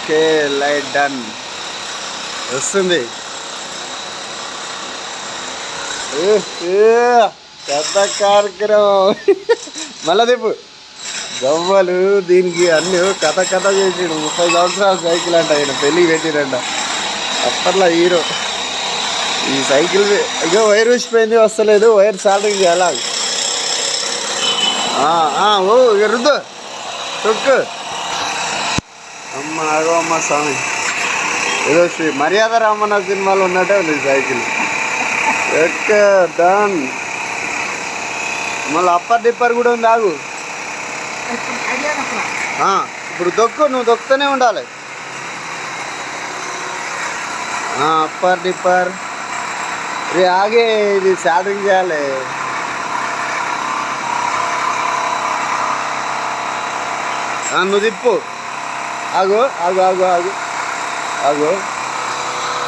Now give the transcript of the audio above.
Okay light done వస్తుంది. పెద్ద కార్యక్రమం మళ్ళా దిప్పు గవ్వలు దీనికి అన్ని కథ చేసాడు. 30 సంవత్సరాల సైకిల్ అంట, ఆయన పెళ్ళికి పెట్టిరంట. అప్పట్లో హీరో. ఈ సైకిల్ ఇగో వైర్ ఊసిపోయింది, వస్తలేదు. వైర్ సాల్టింగ్ చేయాలా? ఓ ఇక రుద్దు తొక్కు. అమ్మ ఆగో అమ్మ స్వామి, ఏదో శ్రీ మర్యాద రామన్న సినిమాలో ఉన్నట్టే ఉంది సైకిల్. ఎక్క డన్. మళ్ళీ అప్పర్ డిప్పర్ కూడా ఉంది. ఆగు, ఇప్పుడు దొక్కు, నువ్వు దొక్కుతూనే ఉండాలి. అప్పర్ డిప్పర్ రే ఆగే, ఇది సాల్టింగ్ చేయాలి. నువ్వు తిప్పు. ఆగు ఆగు ఆగు ఆగు ఆగు